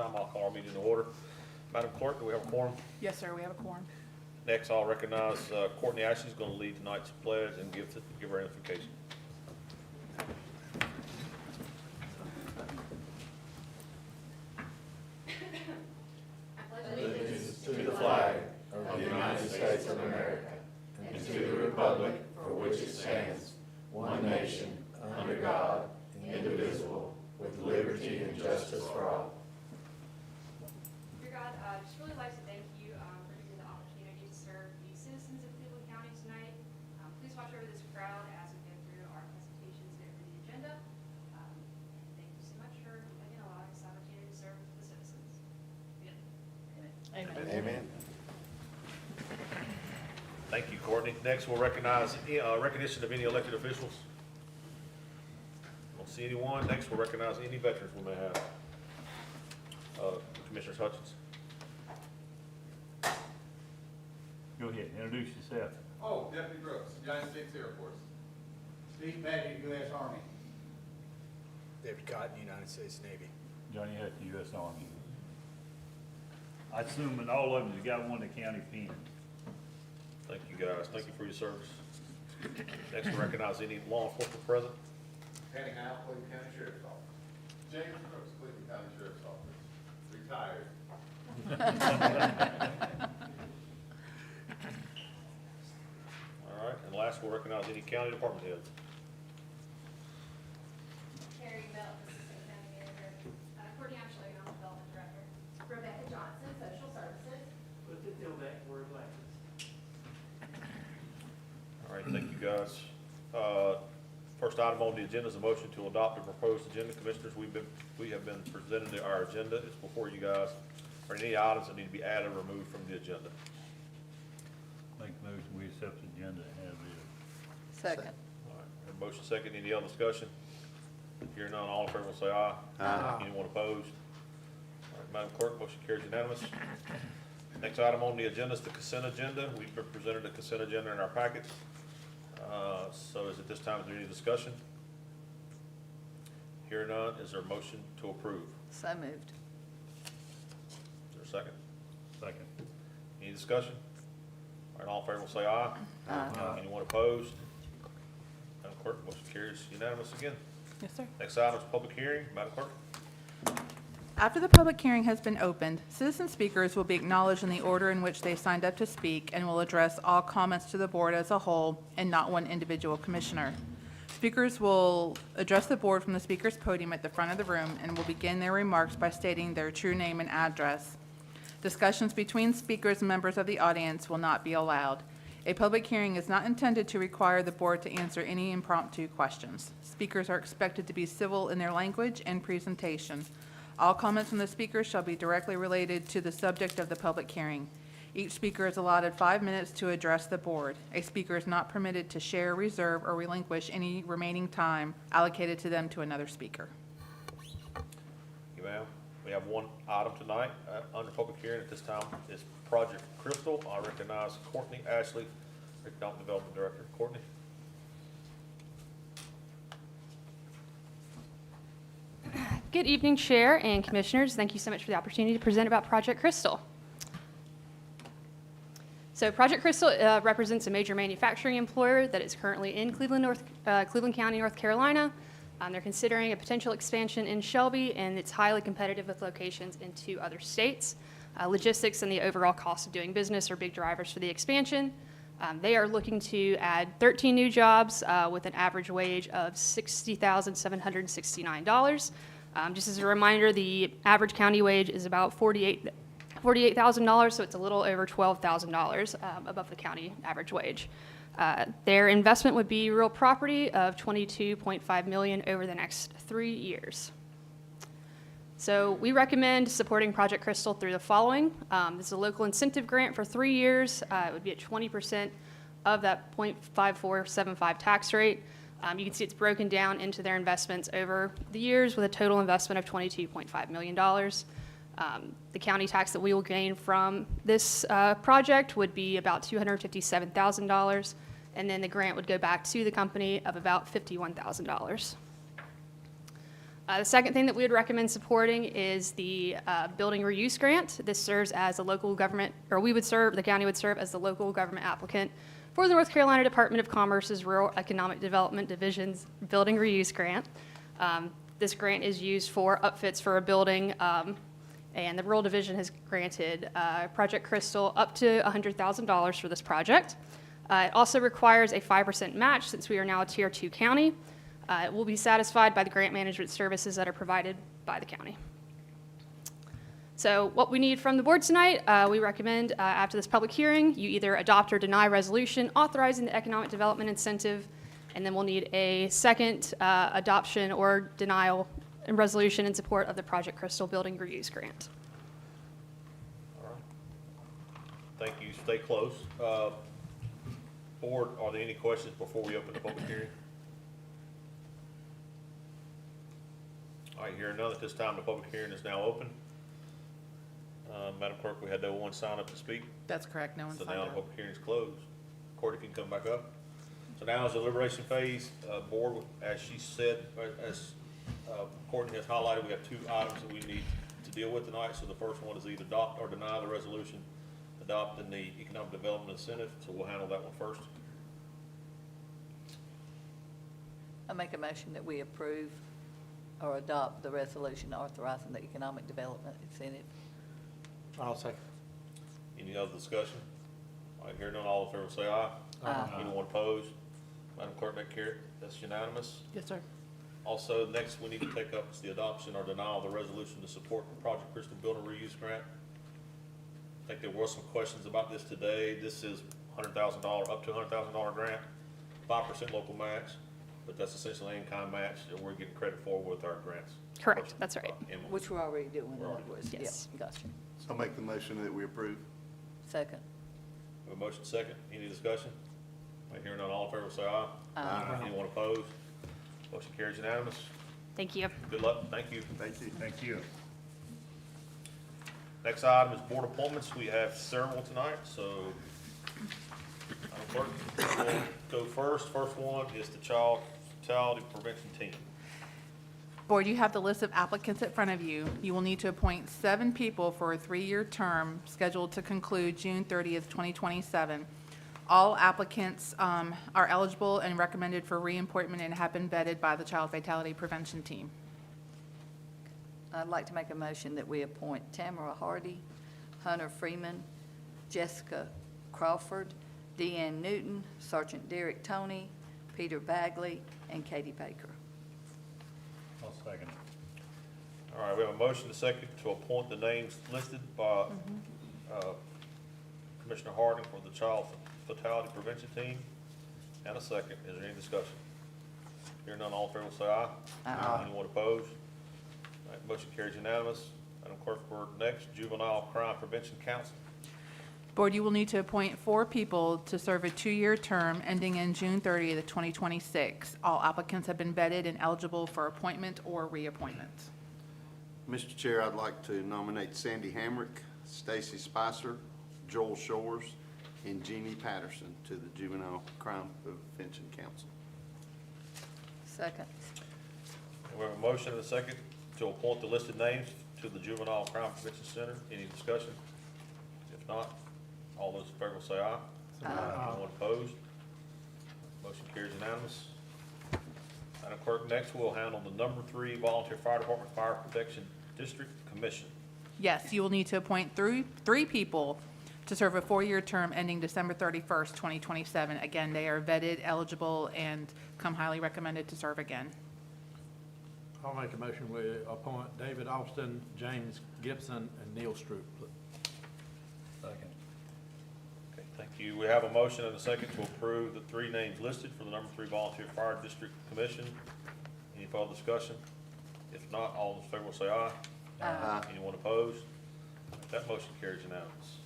time, I'll call our meeting to order. Madam Clerk, do we have a quorum? Yes, sir, we have a quorum. Next, I'll recognize Courtney Ashley is going to lead tonight's pledge and give her identification. Allegiance to the flag of the United States of America and to the republic for which it stands, one nation, under God, indivisible, with liberty and justice for all. Dear God, just really like to thank you for giving me the opportunity to serve the citizens of Cleveland County tonight. Please watch over this crowd as we go through our presentations and over the agenda. And thank you so much for again allowing us the opportunity to serve the citizens. Amen. Amen. Thank you, Courtney. Next, we'll recognize recognition of any elected officials. Don't see anyone. Next, we'll recognize any veterans we may have. Commissioner Hutchins. Go ahead, introduce yourself. Oh, Deputy Brooks, United States Air Force. Steve Madden, U.S. Army. David Cotton, United States Navy. Johnny Hutch, U.S. Army. I assume that all of them has got one of the county pins. Thank you, guys. Thank you for your service. Next, we'll recognize any law enforcement present. Penny Howe, Cleveland County Sheriff's Office. James Brooks, Cleveland County Sheriff's Office. Retired. All right, and last, we'll recognize any county department heads. Carrie Belt, Assistant County Manager. Courtney Ashley, I'm Development Director. Rebecca Johnson, Social Services. All right, thank you, guys. First item on the agenda is a motion to adopt the proposed agenda. Commissioners, we have been presented our agenda. It's before you guys. Are any items that need to be added or removed from the agenda? Make a motion, we accept the agenda as is. Second. All right, a motion second. Any other discussion? Hearing none, all in favor will say aye. Aye. Anyone opposed? All right, Madam Clerk, motion carries unanimous. Next item on the agenda is the consent agenda. We've been presented a consent agenda in our packets. So is at this time, is there any discussion? Hearing none, is there a motion to approve? So moved. Is there a second? Second. Any discussion? All right, all in favor will say aye. Aye. Anyone opposed? Madam Clerk, motion carries unanimous again. Yes, sir. Next item is public hearing. Madam Clerk? After the public hearing has been opened, citizen speakers will be acknowledged in the order in which they signed up to speak and will address all comments to the board as a whole and not one individual commissioner. Speakers will address the board from the speaker's podium at the front of the room and will begin their remarks by stating their true name and address. Discussions between speakers and members of the audience will not be allowed. A public hearing is not intended to require the board to answer any impromptu questions. Speakers are expected to be civil in their language and presentation. All comments from the speakers shall be directly related to the subject of the public hearing. Each speaker is allotted 5 minutes to address the board. A speaker is not permitted to share, reserve, or relinquish any remaining time allocated to them to another speaker. Thank you, ma'am. We have one item tonight under public hearing at this time is Project Crystal. I recognize Courtney Ashley, Economic Development Director. Courtney? Good evening, Chair and Commissioners. Thank you so much for the opportunity to present about Project Crystal. So Project Crystal represents a major manufacturing employer that is currently in Cleveland County, North Carolina. They're considering a potential expansion in Shelby, and it's highly competitive with locations in 2 other states. Logistics and the overall cost of doing business are big drivers for the expansion. They are looking to add 13 new jobs with an average wage of $60,769. Just as a reminder, the average county wage is about $48,000, so it's a little over $12,000 above the county average wage. Their investment would be real property of $22.5 million over the next 3 years. So we recommend supporting Project Crystal through the following. This is a local incentive grant for 3 years. It would be at 20% of that 0.5475 tax rate. You can see it's broken down into their investments over the years with a total investment of $22.5 million. The county tax that we will gain from this project would be about $257,000, and then the grant would go back to the company of about $51,000. The second thing that we would recommend supporting is the building reuse grant. This serves as a local government, or the county would serve as the local government applicant for the North Carolina Department of Commerce's Rural Economic Development Division's building reuse grant. This grant is used for upfits for a building, and the Rural Division has granted Project Crystal up to $100,000 for this project. It also requires a 5% match since we are now a Tier 2 county. It will be satisfied by the grant management services that are provided by the county. So what we need from the board tonight, we recommend after this public hearing, you either adopt or deny resolution authorizing the economic development incentive, and then we'll need a second adoption or denial and resolution in support of the Project Crystal Building Reuse Grant. All right. Thank you. Stay close. Board, are there any questions before we open the public hearing? All right, hearing none at this time, the public hearing is now open. Madam Clerk, we had no one sign up to speak, That's correct, no one so signed now the up. public hearing is closed. Courtney, if you can come back up. So now is the deliberation phase. Board, as she said, as Courtney has highlighted, we have two items that we need to deal with tonight. So the first one is either adopt or deny the resolution adopting the economic development incentive. So we'll handle that one first. I make a motion that we approve or adopt the resolution authorizing the economic development incentive. I'll second. Any other discussion? All right, hearing none, all in favor say aye. Aye. Anyone opposed? Madam Clerk, that's unanimous. Yes, sir. Also, next we need to take up is the adoption or denial of the resolution to support the Project Crystal Building Reuse Grant. I think there were some questions about this today. This is $100,000, up to $100,000 grant, 5% local match, but that's essentially in-kind match that we're getting credit for with our grants. Correct, that's right. Which we're already doing, in We're other already words. Yes. Yeah, gotcha. So I'll make the motion that we approve. Second. We have a motion second. Any discussion? All right, hearing none, all in favor say aye. Aye. Anyone opposed? Motion carries unanimous. Thank you. Good luck. Thank you. Thank you. Thank you. Next item is board appointments. We have several tonight, so Madam Clerk, we'll go first. First one is the Child Fatality Prevention Team. Board, you have the list of applicants in front of you. You will need to appoint 7 people for a 3-year term scheduled to conclude June 30th, 2027. All applicants are eligible and recommended for reappointment and have been vetted by the Child Fatality Prevention Team. I'd like to make a motion that we appoint Tamara Hardy, Hunter Freeman, Jessica Crawford, Deanne Newton, Sergeant Derek Toney, Peter Bagley, and Katie Baker. I'll second it. All right, we have a motion to second to appoint the names listed by Commissioner Harding for the Child Fatality Prevention Team, and a second. Is there any discussion? Hearing none, all in favor say aye. Aye. Anyone opposed? All right, motion carries unanimous. Madam Clerk, for next, Juvenile Crime Prevention Council. Board, you will need to appoint 4 people to serve a 2-year term ending in June 30th, 2026. All applicants have been vetted and eligible for appointment or reappointment. Mr. Chair, I'd like to nominate Sandy Hamrick, Stacy Spicer, Joel Shores, and Jeannie Patterson to the Juvenile Crime Prevention Council. Second. We have a motion and a second to appoint the listed names to the Juvenile Crime Prevention Center. Any discussion? If not, all those in favor will say aye. Anyone opposed? Motion carries unanimous. Madam Clerk, next we'll handle the number 3 Volunteer Fire Department Fire Protection District Commission. Yes, you will need to appoint 3 people to serve a 4-year term ending December 31st, 2027. Again, they are vetted, eligible, and come highly recommended to serve again. I'll make a motion we appoint David Austin, James Gibson, and Neil Stroop. Second. Okay, thank you. We have a motion and a second to approve the 3 names listed for the number 3 Volunteer Fire District Commission. Any further discussion? If not, all those in favor will say aye. Aye. Anyone opposed? That motion carries unanimous.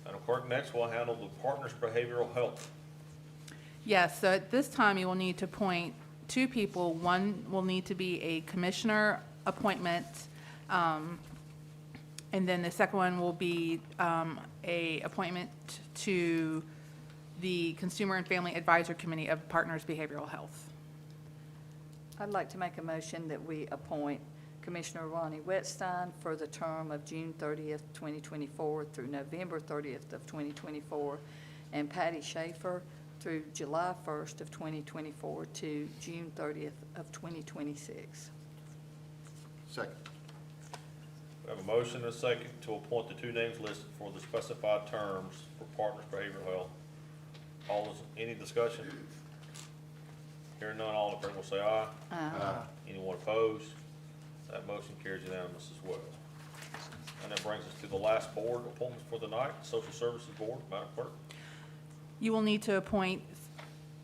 Madam Clerk, next we'll handle the Partners Behavioral Health. Yes, so at this time, you will need to appoint 2 people. One will need to be a commissioner appointment, and then the second one will be a appointment to the Consumer and Family Advisory Committee of Partners Behavioral Health. I'd like to make a motion that we appoint Commissioner Ronnie Wetstein for the term of June 30th, 2024 through November 30th of 2024, and Patty Schaefer through July 1st of 2024 to June 30th of 2026. Second. We have a motion and a second to appoint the two names listed for the specified terms for Partners Behavioral Health. All those, any discussion? Hearing none, all in favor will say aye. Aye. Anyone opposed? That motion carries unanimous as well. And that brings us to the last board appointments for the night, Social Services Board. Madam Clerk? You will need to appoint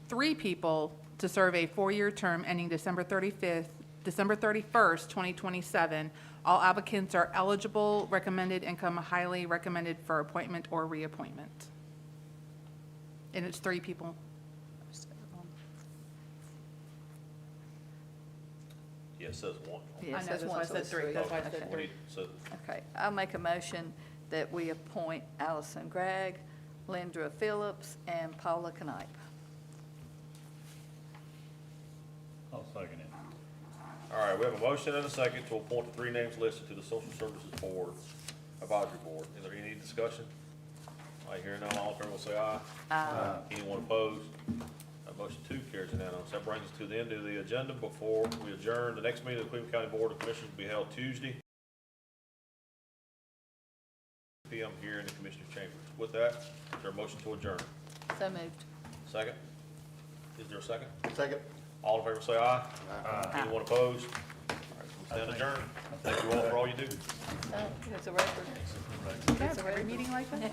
3 people to serve a 4-year term ending December 31st, 2027. All applicants are eligible, recommended income highly recommended for appointment or reappointment. And it's 3 people. Yeah, it says one. Yeah, I it know, says that's one, why I so said it's 3. That's why I said Okay. We need, so, Okay, I'll make a motion that we appoint Allison Gregg, Lindra Phillips, and Paula Knipe. I'll second it. all right, we have a motion and a second to appoint the 3 names listed to the Social Services Board, Advisory Board. Is there any discussion? I hear none, all in favor will say aye. Aye. Anyone opposed? That motion too carries unanimous. That brings us to the end of the agenda. Before we adjourn, the next meeting of the Cleveland County Board of Commissioners will be held Tuesday, p.m. here in the Commissioner Chambers. With that, is there a motion to adjourn? So moved. Second? Is there a second? Second. All in favor say aye. Anyone opposed? All right, we stand adjourned. Thank you all for all you do. It's a record. Every meeting like that?